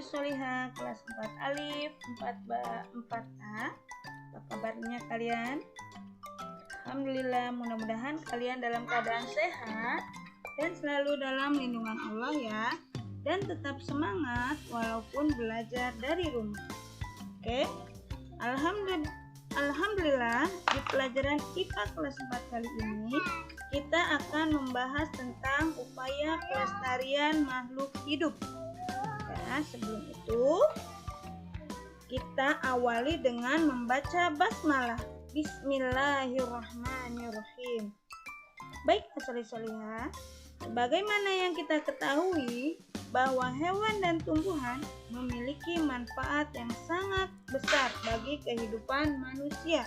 soleh-solihah kelas 4 alif, 4A. Apa kabarnya kalian? Alhamdulillah, mudah-mudahan kalian dalam keadaan sehat dan selalu dalam lindungan Allah ya. Dan tetap semangat walaupun belajar dari rumah. Oke. Alhamdulillah, di pelajaran IPA kelas 4 kali ini kita akan membahas tentang upaya pelestarian makhluk hidup. Ya, sebelum itu kita awali dengan membaca basmalah. Bismillahirrahmanirrahim. Baik, soleh-solihah, sebagaimana yang kita ketahui bahwa hewan dan tumbuhan memiliki manfaat yang sangat besar bagi kehidupan manusia.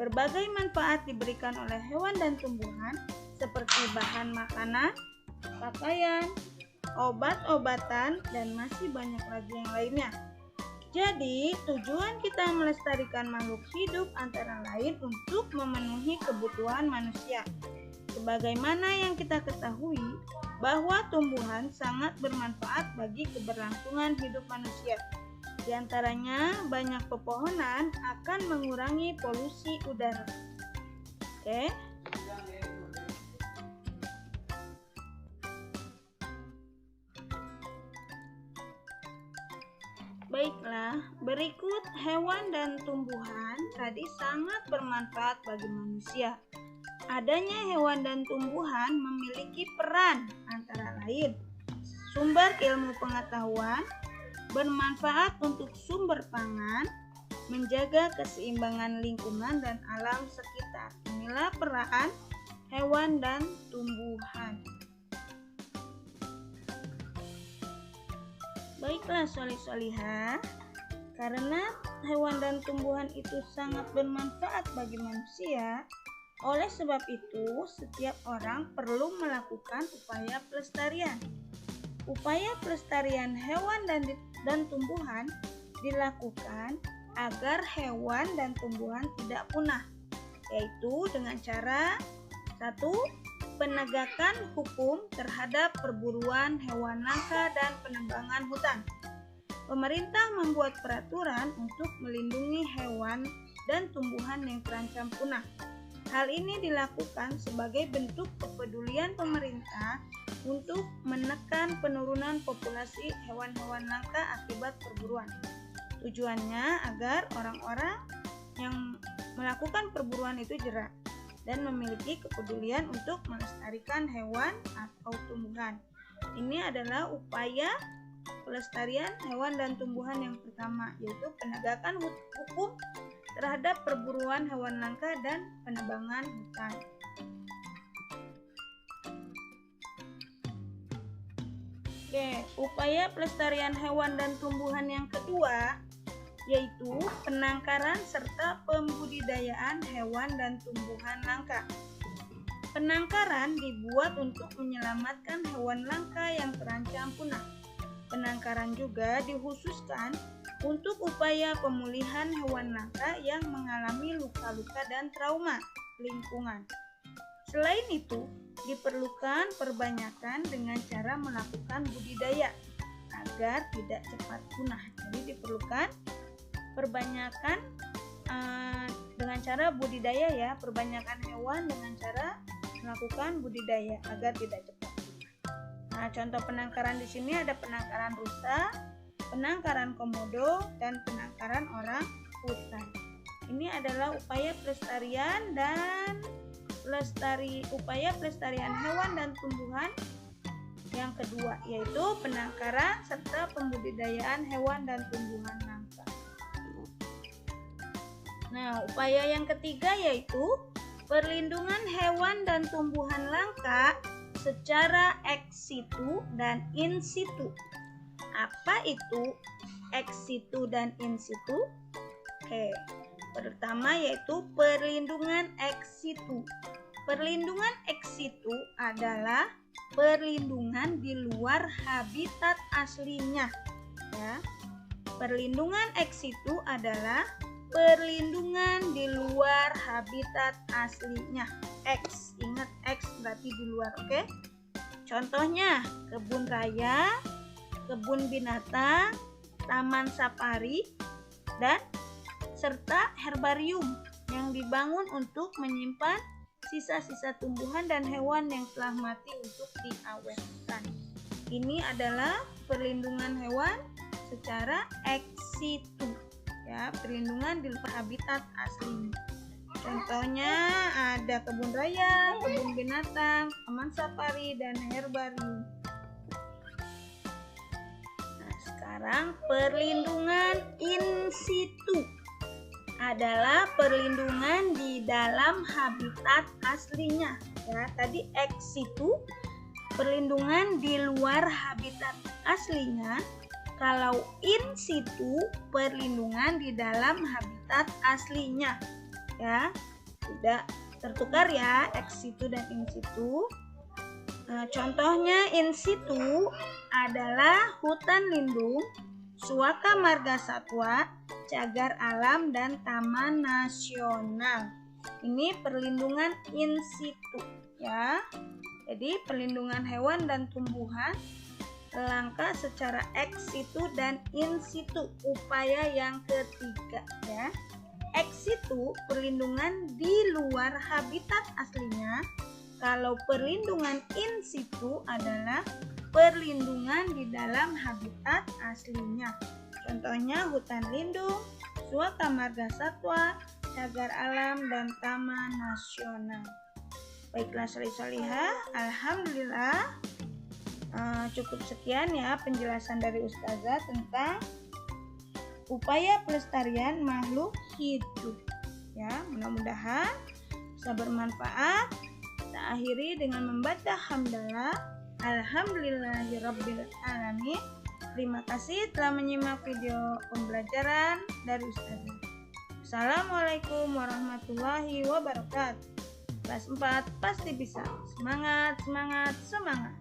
Berbagai manfaat diberikan oleh hewan dan tumbuhan seperti bahan makanan, pakaian, obat-obatan, dan masih banyak lagi yang lainnya. Jadi, tujuan kita melestarikan makhluk hidup antara lain untuk memenuhi kebutuhan manusia. Sebagaimana yang kita ketahui bahwa tumbuhan sangat bermanfaat bagi keberlangsungan hidup manusia. Di antaranya, banyak pepohonan akan mengurangi polusi udara. Oke. Baiklah, berikut hewan dan tumbuhan tadi sangat bermanfaat bagi manusia. Adanya hewan dan tumbuhan memiliki peran antara lain sumber ilmu pengetahuan, bermanfaat untuk sumber pangan, menjaga keseimbangan lingkungan dan alam sekitar. Inilah peran hewan dan tumbuhan. Baiklah soleh-solihah, karena hewan dan tumbuhan itu sangat bermanfaat bagi manusia, oleh sebab itu setiap orang perlu melakukan upaya pelestarian. Upaya pelestarian hewan dan tumbuhan dilakukan agar hewan dan tumbuhan tidak punah, yaitu dengan cara 1. Penegakan hukum terhadap perburuan hewan langka dan penebangan hutan. Pemerintah membuat peraturan untuk melindungi hewan dan tumbuhan yang terancam punah. Hal ini dilakukan sebagai bentuk kepedulian pemerintah untuk menekan penurunan populasi hewan-hewan langka akibat perburuan. Tujuannya agar orang-orang yang melakukan perburuan itu jera dan memiliki kepedulian untuk melestarikan hewan atau tumbuhan. Ini adalah upaya pelestarian hewan dan tumbuhan yang pertama, yaitu penegakan hukum terhadap perburuan hewan langka dan penebangan hutan. Oke, upaya pelestarian hewan dan tumbuhan yang kedua yaitu penangkaran serta pembudidayaan hewan dan tumbuhan langka. Penangkaran dibuat untuk menyelamatkan hewan langka yang terancam punah. Penangkaran juga dikhususkan untuk upaya pemulihan hewan langka yang mengalami luka-luka dan trauma lingkungan. Selain itu, diperlukan perbanyakan dengan cara melakukan budidaya agar tidak cepat punah. Jadi diperlukan perbanyakan dengan cara budidaya ya, perbanyakan hewan dengan cara melakukan budidaya agar tidak cepat punah. Nah, contoh penangkaran di sini ada penangkaran rusa, penangkaran komodo, dan penangkaran orang hutan. Ini adalah upaya pelestarian hewan dan tumbuhan yang kedua, yaitu penangkaran serta pembudidayaan hewan dan tumbuhan langka. Nah, upaya yang ketiga yaitu perlindungan hewan dan tumbuhan langka secara ex situ dan in situ. Apa itu ex situ dan in situ? Oke, pertama yaitu perlindungan ex situ. Perlindungan ex situ adalah perlindungan di luar habitat aslinya. Ya. Perlindungan ex situ adalah perlindungan di luar habitat aslinya. X, ingat X berarti di luar, oke? Contohnya kebun raya, kebun binatang, taman safari, dan serta herbarium yang dibangun untuk menyimpan sisa-sisa tumbuhan dan hewan yang telah mati untuk diawetkan. Ini adalah perlindungan hewan secara ex situ, ya, perlindungan di luar habitat asli. Contohnya ada kebun raya, kebun binatang, taman safari, dan herbarium. Nah, sekarang perlindungan in situ adalah perlindungan di dalam habitat aslinya. Ya, tadi ex situ perlindungan di luar habitat aslinya. Kalau in situ perlindungan di dalam habitat aslinya. Ya, tidak tertukar ya, ex situ dan in situ. Nah, contohnya in situ adalah hutan lindung, suaka marga satwa, cagar alam, dan taman nasional. Ini perlindungan in situ, ya. Jadi perlindungan hewan dan tumbuhan langka secara ex situ dan in situ, upaya yang ketiga, ya. Ex situ perlindungan di luar habitat aslinya. Kalau perlindungan in situ adalah perlindungan di dalam habitat aslinya. Contohnya hutan lindung, suaka marga satwa, cagar alam, dan taman nasional. Baiklah solih-solihah, alhamdulillah cukup sekian ya penjelasan dari Ustazah tentang upaya pelestarian makhluk hidup. Ya, mudah-mudahan bisa bermanfaat. Kita akhiri dengan membaca hamdalah. Alhamdulillahirabbil alamin. Terima kasih telah menyimak video pembelajaran dari Ustazah. Assalamualaikum warahmatullahi wabarakatuh. Kelas 4 pasti bisa. Semangat, semangat, semangat.